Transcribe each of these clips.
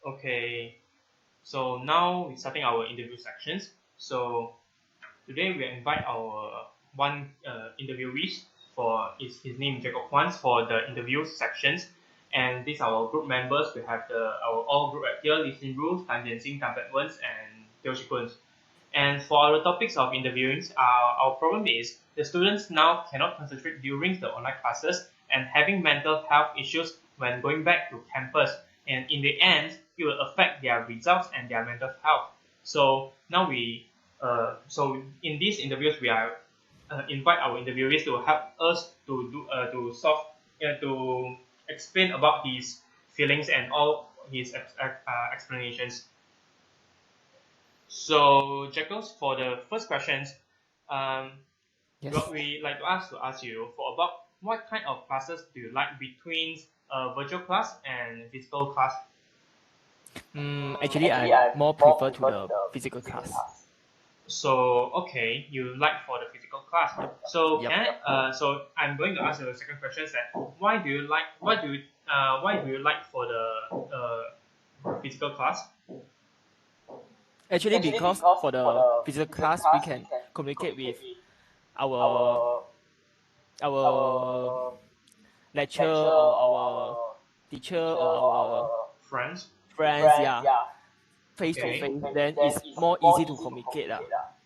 Okay, so now we're starting our interview sections. So today we invite our one interviewee for his name Jacob Huans for the interview sections. And these are our group members. We have our all group right here, Lee Sin Ru, Tan Jian Xing, Tan Pet Wens, and Teo Shi Kun. And for our topics of interviewing, our problem is the students now cannot concentrate during the online classes and having mental health issues when going back to campus. And in the end, it will affect their results and their mental health. So now so in these interviews, we are invite our interviewees to help us to solve to explain about his feelings and all his explanations. So, Jackals, for the first questions, um, Yes. what we like to ask you for about what kind of classes do you like between virtual class and physical class? Actually, I more prefer to the physical class. So, okay, you like for the physical class. Yep. So, Yep. so I'm going to ask you the second question. Is that why do you like for the physical class? Actually, because for the physical class, we can communicate with our our lecturer or our teacher or our Friends. friends. Yeah, face to Okay. face. Then it's more easy to communicate.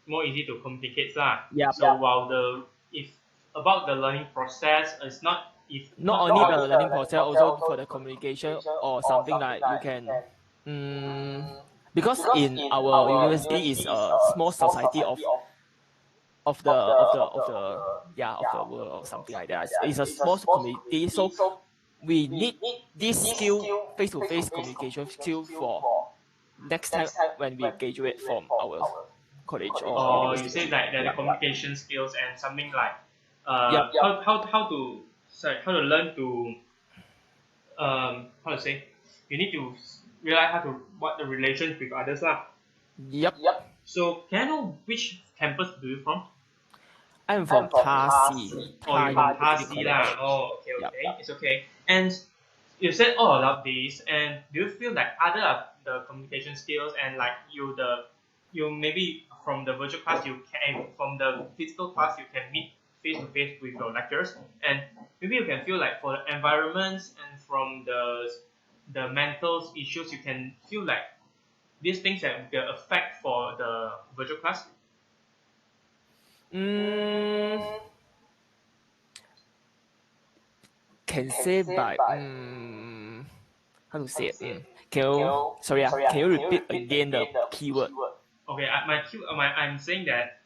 More easy to complicate lah. Yep. So while the if about the learning process, it's not if Not not only the learning process, also for the communication or something like you can. Because in our university is a small society of the world or something like that. It's a small community, so we need this skill, face to face communication skill for next time when we graduate from our college or or you university. say that the Yeah. communication skills and something like Yep. how to learn to how to say you need to realize how to what the relations with others lah. Yep. So can I know which campus do you from? I'm from Tasi, Oh, you're from University Tasi lah. College. Oh, okay, Yep. okay, it's okay. And you said all about this, and do you feel like other of the communication skills and like you maybe from the virtual class you can from the physical class you can meet face to face with your lecturers, and maybe you can feel like for the environments and from the mental issues you can feel like these things that will affect for the virtual class. Mm, can say by how to say it? Can you repeat again the keyword? Okay, I'm saying that.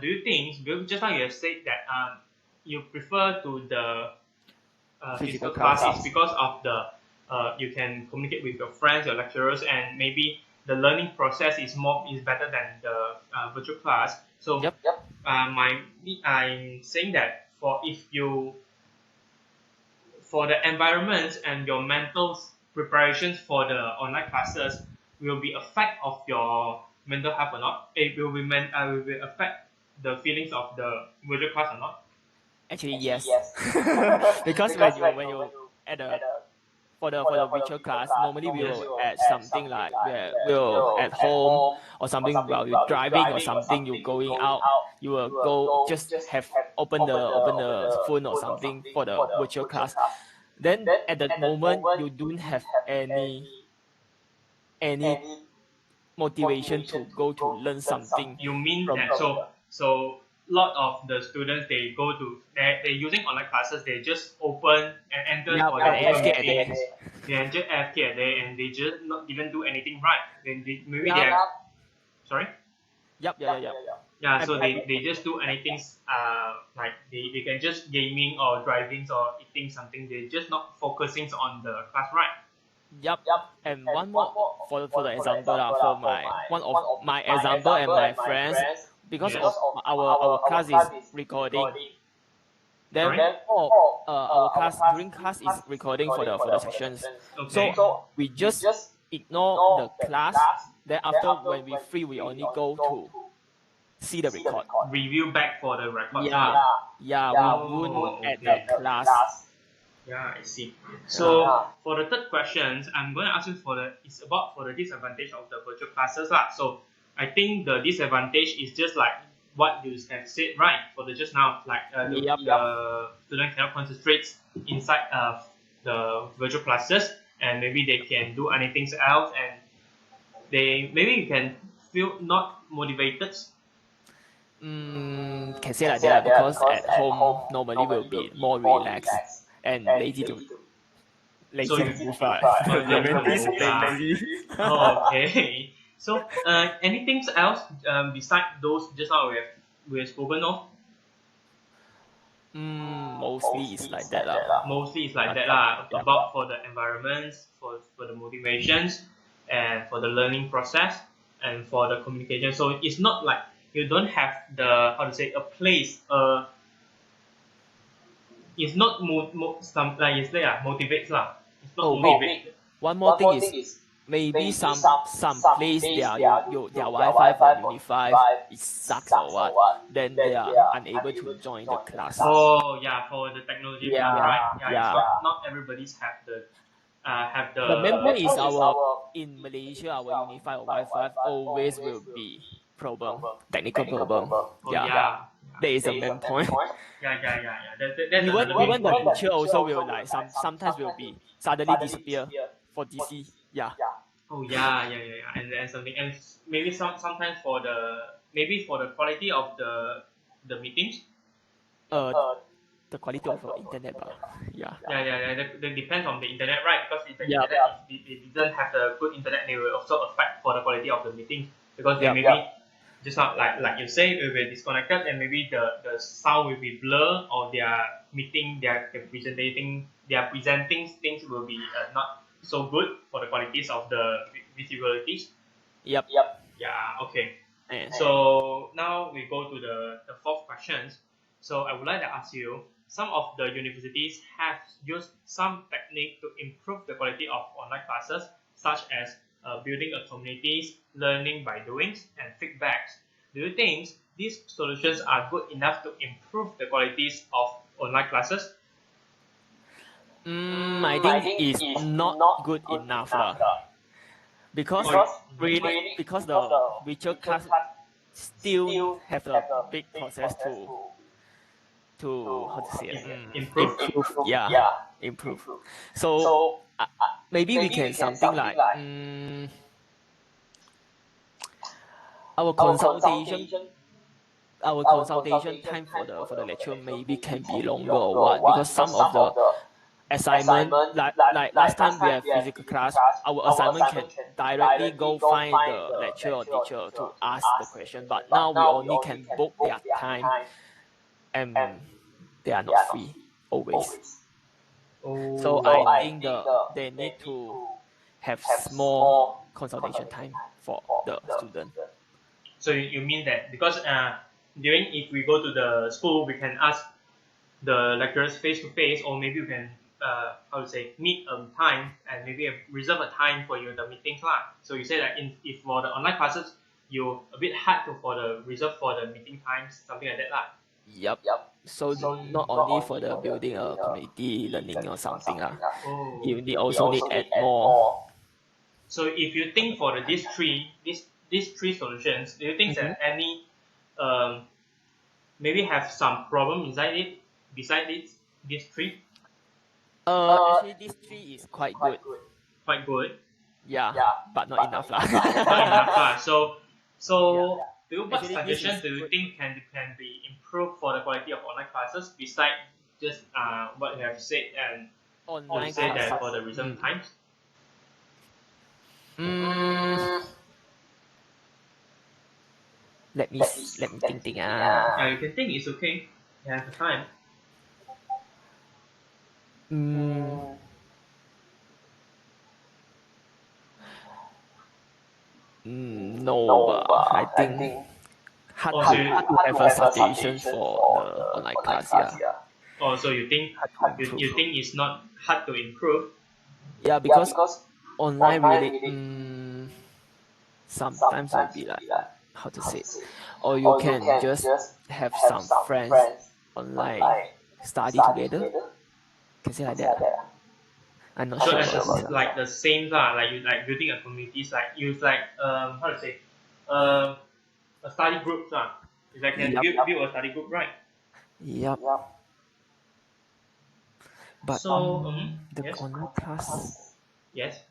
Do you think just now you have said that you prefer to the Physical physical class. class is because of the you can communicate with your friends, your lecturers, and maybe the learning process is better than the virtual class. So Yep. I'm saying that for the environment and your mental preparations for the online classes will be affect of your mental health or not. It will affect the feelings of the virtual class or not. Actually, yes. Because when you at the for the virtual class, normally we will add something like we'll at home or something while you're driving or something you're going out, you will go just have open the phone or something for the virtual class. Then at that moment you don't have any motivation to go to learn something You mean from. that so lot of the students they're using online classes, they just open and enter Yeah, for and the Google AFK at there. meetings. They are just AFK a day and they just not even do anything right. Then maybe they Yep. have sorry. Yep. Yeah. Yeah, I'm, so they just do anything like they can just gaming or driving or eating something. They just not focusing on the class right. Yep. And one more for the example for my one of my example and my friends, because Yes. of our class is recording. Then Sorry. our class during class is recording for the sections. Okay. So we just ignore the class. Then after when we free, we only go to see the record. Review back for the records Yeah, lah. yeah. We won't Oh, at the okay. class. Yeah, I see. So for the third questions, I'm going to ask you it's about for the disadvantage of the virtual classes lah. So I think the disadvantage is just like what you have said right for the just now, like Yep. the student cannot concentrate inside the virtual classes, and maybe they can do anything else, and they maybe you can feel not motivated. Can say like that because at home normally will be more relaxed and lazy to move out. Oh, The main thing is move lah. lazy. Oh, okay. So, anything else besides those just now we have spoken of? Mostly it's like that lah. Mostly it's like that lah. About for the environments, for the motivations, and for the learning process, and for the communication. So it's not like you don't have the how to say a place. It's not some like you say motivates lah. It's not motivate. One more thing is maybe some place their Wi-Fi for Uni 5 it sucks or what, then they are unable to join the class. Oh yeah, for the technology, right? Yeah. It's not everybody's have the The main point is in Malaysia our Uni 5 or Wi-Fi always will be technical problem. That is a main point. Yeah. That's Even the teacher also will like sometimes will be suddenly disappear for DC. Yeah. Oh yeah. And something, and maybe sometimes for the quality of the meetings. The quality of internet, yeah. That depends on the internet, right? Because if the internet if it doesn't have the good internet, they will also affect for the quality of the meeting because they maybe just not like you say it will be disconnected, and maybe the sound will be blur, or their meeting their presenting things will be not so good for the qualities of the visibilities. Yep. Yeah. Okay. So now we go to the fourth questions. So I would like to ask you, some of the universities have used some technique to improve the quality of online classes, such as building a communities, learning by doing, and feedbacks. Do you think these solutions are good enough to improve the qualities of online classes? I think it's not good enough because because the virtual class still have a big process to how to say it? Improve. Improve. So maybe we can something like our consultation time for the lecture maybe can be longer or what, because some of the assignment like last time we have physical class, our assignment can directly go find the lecturer or teacher to ask the question, but now we only can book their time and they are not free always. So I think they need to have small consultation time for the student. So you mean that because if we go to the school, we can ask the lecturers face to face, or maybe we can meet a time and maybe reserve a time for you the meetings lah. So you say that if for the online classes, you a bit hard to reserve for the meeting times, something like that lah. Yep. So not only for the building a community learning or something you also need add more. So if you think for these three solutions, do you think that any maybe have some problem inside it beside these three? Actually these three is quite good. Quite good. Yeah. But not enough lah. Not enough lah. So what suggestions do you think can be improved for the quality of online classes besides just what you have said and online say that for the recent times? Let me think. Yeah, you can think. It's okay. You have the time. No, but I think hard to have a suggestion for the online class. Oh, so you think it's not hard to improve? Yeah, because online really sometimes will be like how to say, or you can just have some friends online study together. can say like that. I'm not So sure as about this. like the same lah, like you like building a communities, like use like how to say, um a study group lah. It's like can Yep. build a study group, right? Yep. But So the yes, online class yes.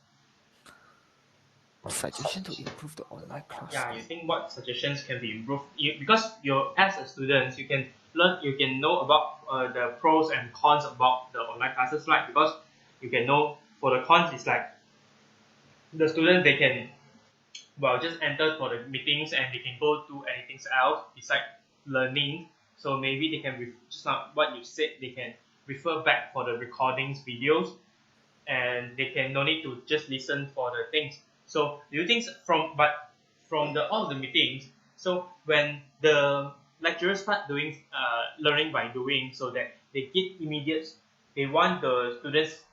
suggestion to improve the online class. Yeah, you think what suggestions can be improved? Because you're as a student, you can learn, you can know about the pros and cons about the online classes, right? Because you can know for the cons, it's like the students they can well just enter for the meetings and they can go do anything else besides learning. So maybe they can just like what you said, they can refer back for the recordings, videos, and they can no need to just listen for the things. So do you think from the all the meetings, so when the lecturers start doing learning by doing, so that they get immediate, they want the students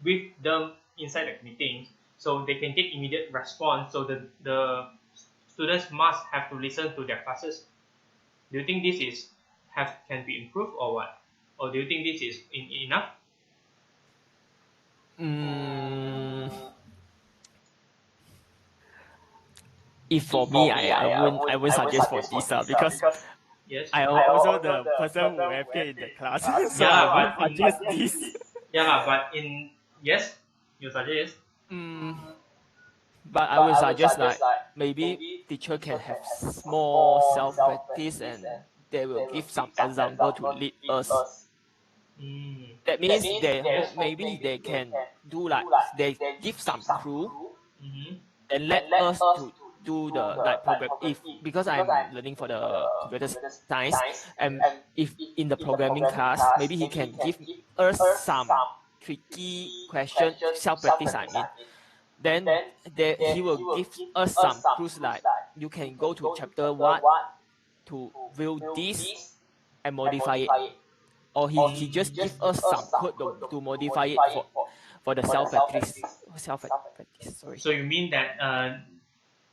with them inside the meetings, so they can get immediate response. So the students must have to listen to their classes. Do you think this is have can be improved or what? Or do you think this is enough? If for me, I won't suggest for this because Yes. I am also the person who appear in the class, so Yeah, I lah, won't but in suggest this. yeah, lah, but in yes, you suggest But I will suggest like maybe teacher can have small self practice and they will give some example to lead us. That means maybe they can do like they give some clue and let us to do the like program if because I'm learning for the computer science and if in the programming class maybe he can give us some tricky question self practice I mean then he will give us some clues like you can go to chapter 1 to view this and modify it or he just give us some code to modify it for the self practice sorry. So you mean that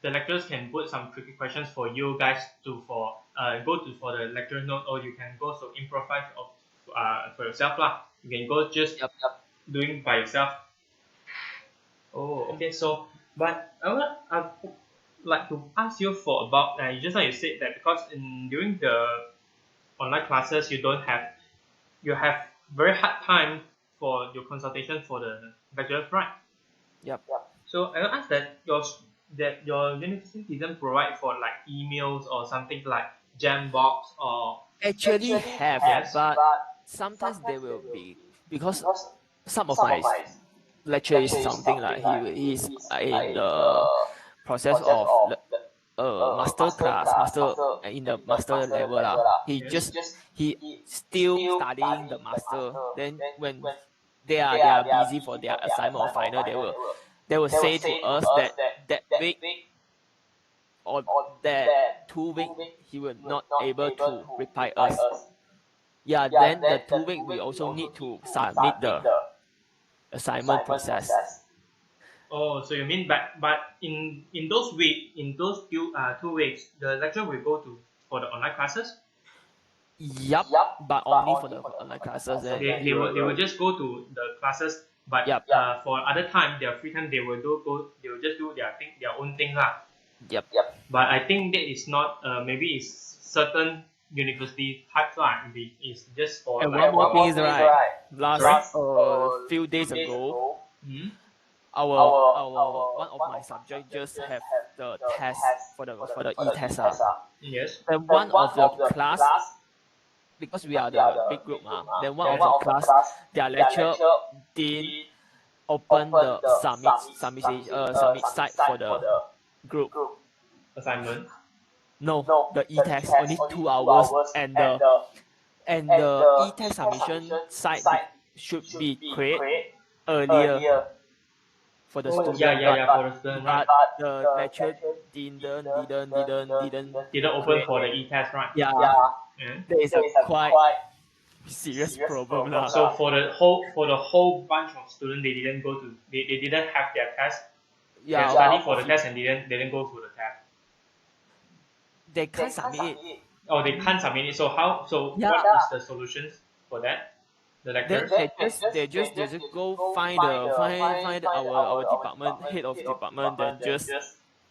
the lecturers can put some tricky questions for you guys to go to for the lecture note, or you can go to improvise of for yourself lah. You can go just Yep. doing by yourself. Oh, okay. So, but I like to ask you for about just like you said that because during the online classes you have very hard time for your consultation for the lecturers, right? Yep. So I will ask that your university didn't provide for like emails or something like Jambox or Actually have yes. but sometimes they will be because some of my lecture is something like he is in the process of master in the master level lah. Yes. He still studying the master. Then when they are busy for their assignment or final, they will say to us that week or that 2 week he will not able to reply us. Yeah, then the 2 week we also need to submit the assignment process. Oh, so you mean but in those few 2 weeks, the lecturer will go to for the online classes. Yup, but only for the online classes. Then They will just go to the classes, but Yup. For other time, their free time, they will just do their own thing lah. Yep. But I think that is not maybe it's certain university types lah. Maybe it's just for And like, one more thing is right. Last few days ago, our one of my subject just have the test for the e-test. yes. And one of the class because we are the big group then one of the class their lecture didn't open the submit site for the group. Assignment. No, the e-test only 2 hours and the e-test submission site should be created earlier for the student. Yeah, for the student, right? But the lecture didn't Open for the e-test, right? Yeah, Yeah. there is a quite serious problem lah. So for the whole bunch of students, they didn't have their test. Yeah, They study for the test and didn't go through the test. they can't submit it. Oh, they can't submit it. So how? So Yeah. what is the solutions for that? the Then lecturers? they just go find our department head of department. Then just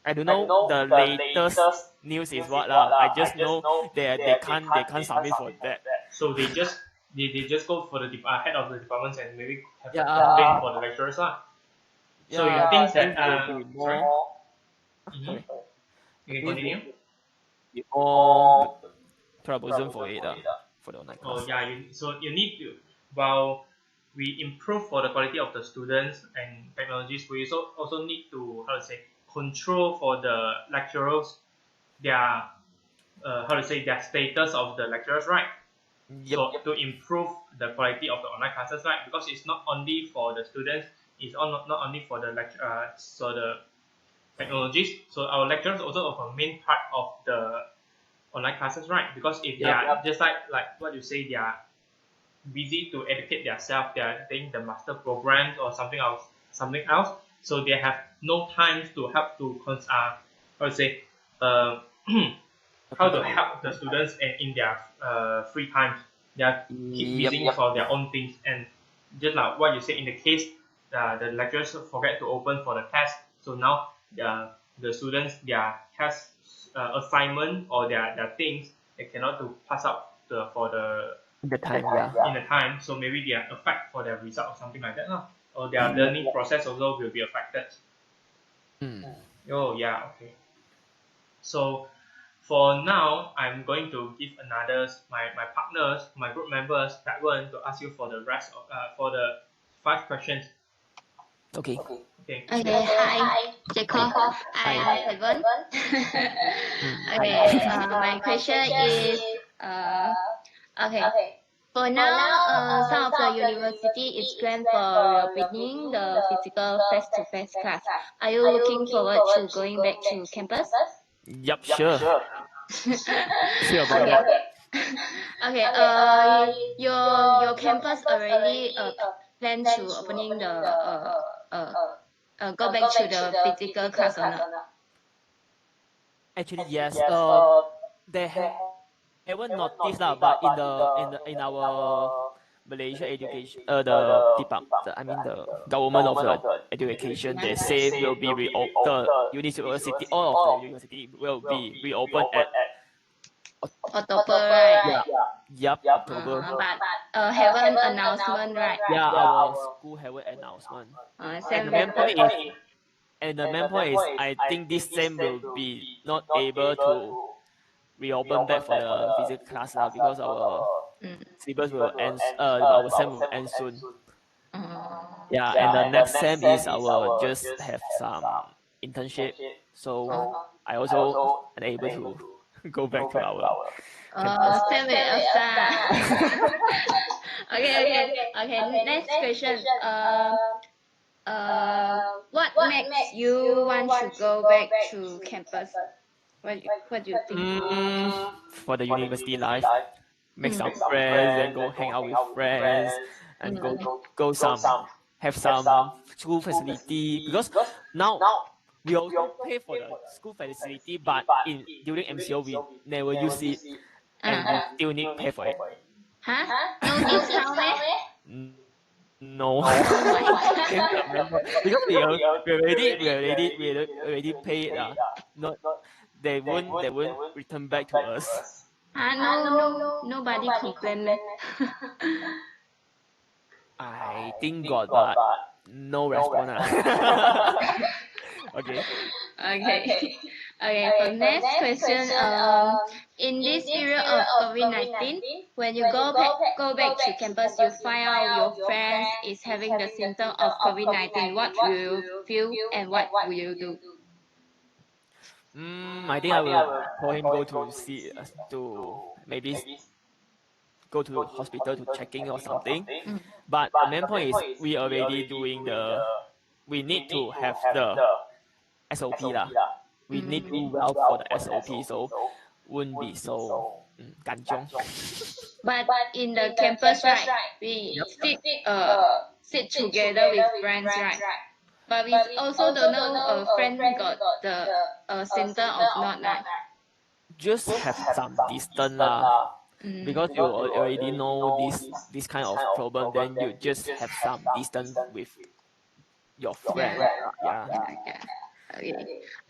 I don't know the latest news is what lah. I just know they can't submit for that. So they just go for the head of the departments and maybe have a Yeah, complaint for the lecturers lah. So you yeah. think that Things will be sorry? more. Mm-hmm. Sorry, You can things will continue. be more troublesome for it for the online Oh class. yeah, so you need to, while we improve for the quality of the students and technologies, we also need to, how to say, control for the lecturers, their how to say, their status of the lecturers, right? Yep. So to improve the quality of the online classes, right? Because it's not only for the students, it's not only for the so the technologies. So our lecturers also are a main part of the online classes, right? Because if they are just like what you say, they are busy to educate themselves, they are taking the master programs or something else. So they have no time to help to how to say, uh, how to help the students and in their free times. They are keep Yep. busy for their own things, and just like what you say in the case, the lecturers forget to open for the test. So now the students, their test assignment or their things, they cannot to pass up for the The time, yeah. in the time. So maybe they are affect for their result or something like that lah. Or their Yep. learning process also will be affected. Mm. Oh yeah, okay. So for now, I'm going to give my partners, my group members, that one to ask you for the rest of for the 5 questions. Okay. Okay. Okay, hi, Jacob. Hi. I'm Evan. Hi. Okay, my question is, okay, for now, some of the university is planned for reopening the physical face-to-face class. Are you looking forward to going back to campus? Yup, sure. Sure about Okay, that. okay. Your campus already plan to opening the uh go back to the physical class or not? Actually, yes. They haven't noticed lah, but in our Malaysia education, the I mean the government of the education, they say will be the university, all of the university will be reopened at October, right? yup, October. But haven't announcement, right? Yeah, our school have an announcement, and Same the with main point is, I think this sem will be not able to reopen back for the physical class lah, because our mm, syllabus will end, our sem will end soon. uh, Yeah, and the next sem is our just have some internship, so I also unable to go back to our campus. same with us. Okay. Next question. What makes you want to go back to campus? What do you think? For the university life, make some Mm. friends and go hang out with friends, and go some have some school facility, because now we also pay for the school facility, but in during MCO we never use it, and we still need pay for it. Huh? No discount, eh? N- No, Oh my god. Can't remember, because we already paid. Not they won't return back to us. Nobody complain, eh? I think got, but no response. Okay. Okay. Okay, for next question, in this period of COVID-19, when you go back to campus, you find out your friends is having the symptom of COVID-19. What will you feel and what will you do? I think I will call him, go to see to maybe go to hospital to checking or something. Mm. But the main point is we already doing we need to have the SOP lah. We need to do well for the SOP, so wouldn't be so kanchong. But in the campus, right, we sit together with friends, right? But we also don't know a friend got the symptom of not, right? Just have some distance lah. because you already know this kind of problem, then you just have some distance with your friend. Yeah. Yeah. Okay.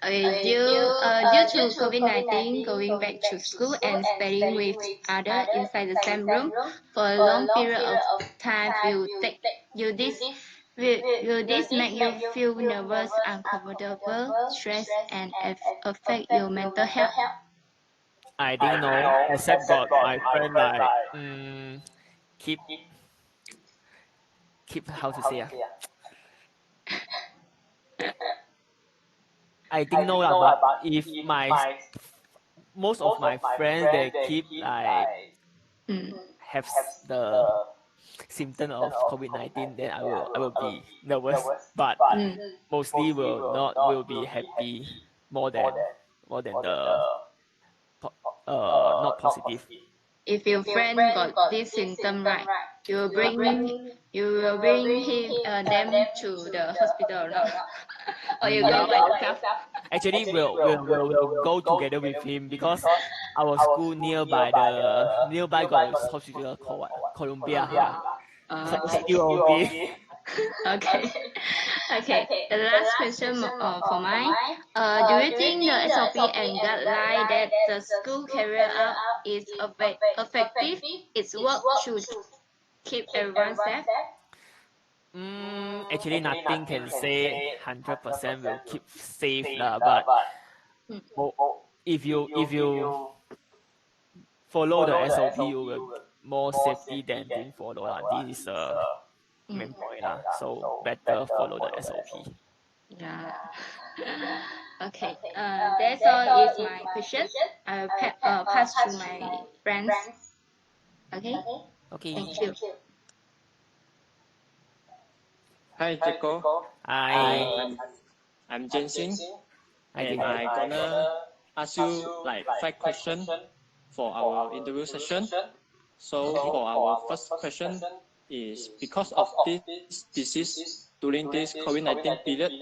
Okay. Due to COVID-19, going back to school and studying with other inside the same room for a long period of time will this make you feel nervous, uncomfortable, stressed, and affect your mental health? I think no, except got my friend like keep how to say I think no lah, but if most of my friends they keep like Mm. have the symptom of COVID-19, then I will be nervous, but mostly will be happy more than the not positive. If your friend got this symptom, right, you will bring them to the hospital or not, or you Yeah, go by yourself. actually we'll go together with him because our school nearby got a hospital called what? Columbia. So Okay. still okay. Okay. Okay. The last question for mine. Do you think the SOP and guideline that the school carry out is effective? Its work should keep everyone safe. Actually nothing can say 100% will keep safe lah, but Mm. if you follow the SOP, you will more safety than didn't follow lah. This is the main point lah. So better follow the SOP. Yeah. Okay. That's all is my question. I will pass to my friends. Okay. Okay. Thank you. Hi, Jacko. I I'm Jensen, I and think I gonna ask you like 5 questions for our interview session. So for our first question is because of this disease during this COVID-19 period,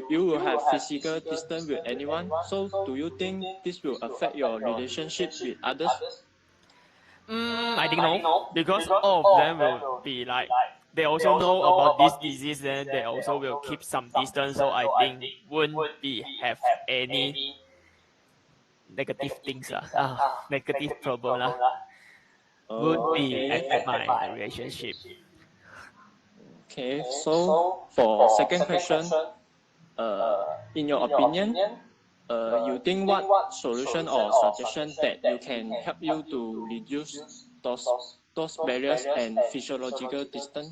you will have physical distance with anyone. So do you think this will affect your relationship with others? I think no, because all of them will be like they also know about this disease, then they also will keep some distance. So I think won't be have any negative things negative problem lah. Won't be Okay. affect my relationship. Okay. So for second question, in your opinion, you think what solution or suggestion that you can help you to reduce those barriers and physiological distance?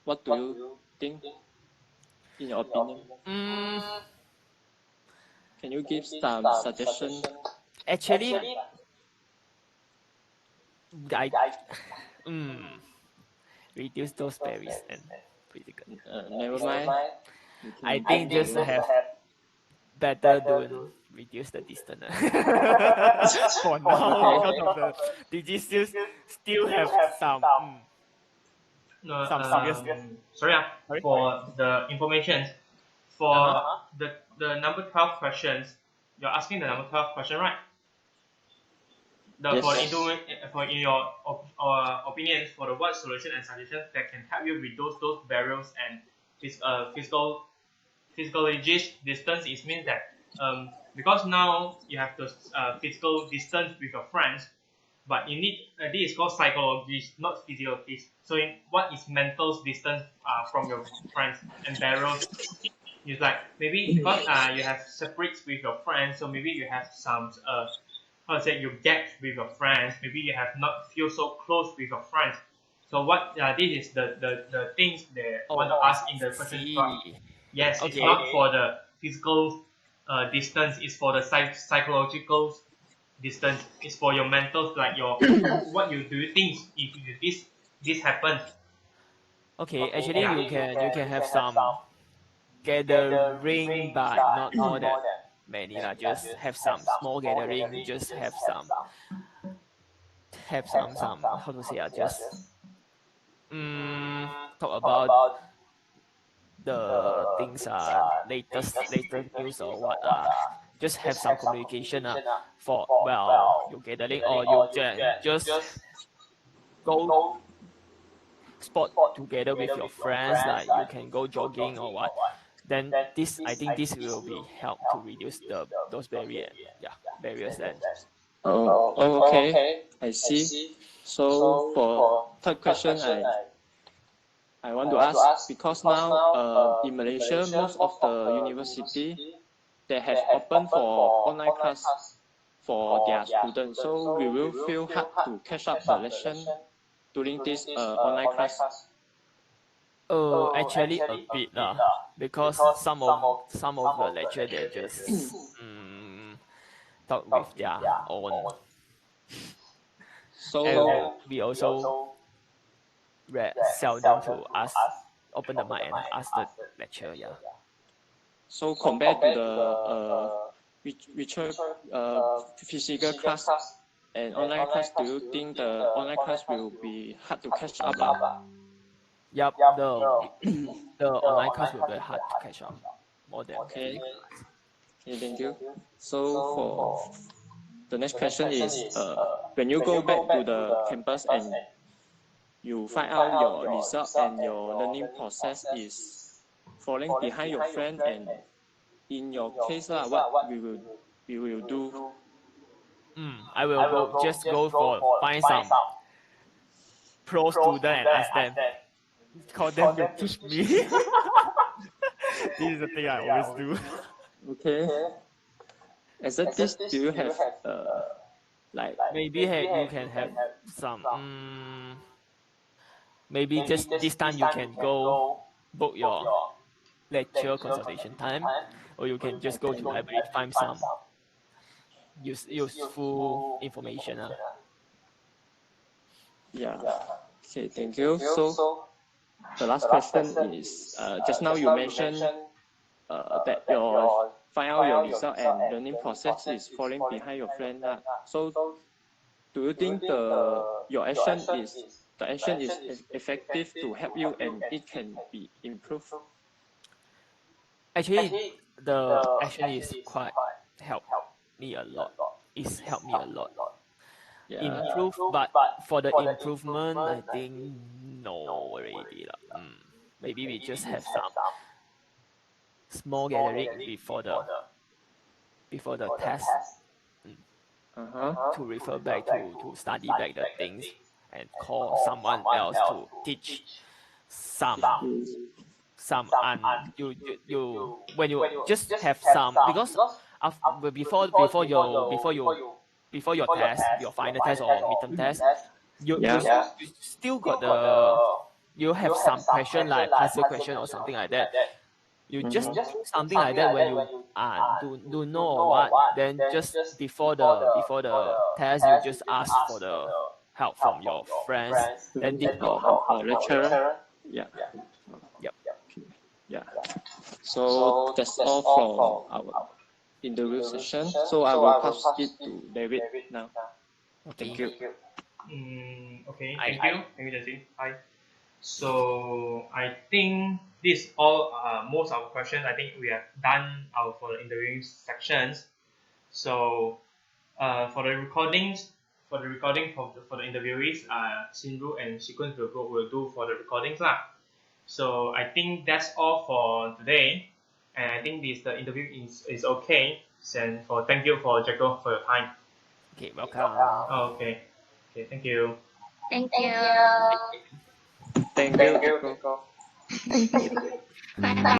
What do you think, in your opinion? Can you give some suggestion? Actually, I reduce those berries and physical. Never mind. I think just have better don't reduce the distance for now because of the disease still have some some serious. Sorry, Sorry? for the information. For Uh-huh. the number 12 questions, you're asking the number 12 question, right? Yes. For in your opinions, for the what solution and suggestions that can help you reduce those barriers and physical distance, it means that because now you have the physical distance with your friends, but you need this is called psychologist, not physiologist. So what is mental distance from your friends and barriers? It's like maybe because you have separates with your friends, so maybe you have some how to say you gaps with your friends. Maybe you have not feel so close with your friends. So what this is the things they want to ask in the question. See. Yes, it's Okay. not for the physical distance. It's for the psychological distance. It's for your mental, like your what you do you think if this happens. Okay, actually you can have some gathering, but not more than many lah. Just have some small gathering. Just have some how to say just talk about the things latest news or what just have some communication for well you gathering or you just go sport together with your friends, like you can go jogging or what. Then this I think this will be help to reduce those barriers then. Okay, I see. So for third question, I want to ask, because now in Malaysia, most of the university, they have opened for online class for their students. So we will feel hard to catch up the lesson during this online class. Actually a bit because some of the lecture they just talk with their own. So And we also seldom to ask, open the mic and ask the lecture. Yeah. so compared to the virtual physical class and online class, do you think the online class will be hard to catch up? Yep. The online class will be hard to catch up more than Okay. physical class. Okay, thank you. So for the next question is, when you go back to the campus and you find out your result and your learning process is falling behind your friend, and in your case what we will do? I will just go for find some pro student and ask them, call them to teach me. This is the thing I always do. Okay. Except this, do you have like Maybe you can have some maybe just this time you can go book your lecture consultation time, or you can just go to library find some useful information. Yeah. Okay, thank you. So the last question is, just now you mentioned that your find out your result and learning process is falling behind your friend. So do you think your action is effective to help you and it can be improved? Actually, the action is quite help me a lot. It's helped me a lot. Yeah. Improve, but for the improvement, I think no already lah. Maybe we just have some small gathering before the test to refer back to study back the things and call someone else to teach some you when you just have some, because before your test, your final test or midterm test, you still got you have some question like puzzle question or something like that. You just do something like that when you do know or what. Then just before the test, you just ask for the help from your friends. Then this will help. Lecturer. Yeah. Yep. Yeah. So that's all from our interview session. So I will pass it to David now. Thank you. Okay, thank you. Thank you, Jesse. Hi. So I think this all most of our questions. I think we have done for the interviewing sections. So for the recording for the interviewees, Sindhu and Sequence will do for the recordings lah. So I think that's all for today, and I think the interview is okay. And thank you for 1jackco for your time. Okay, welcome. Okay, thank you. Thank you. Thank you. Bye bye.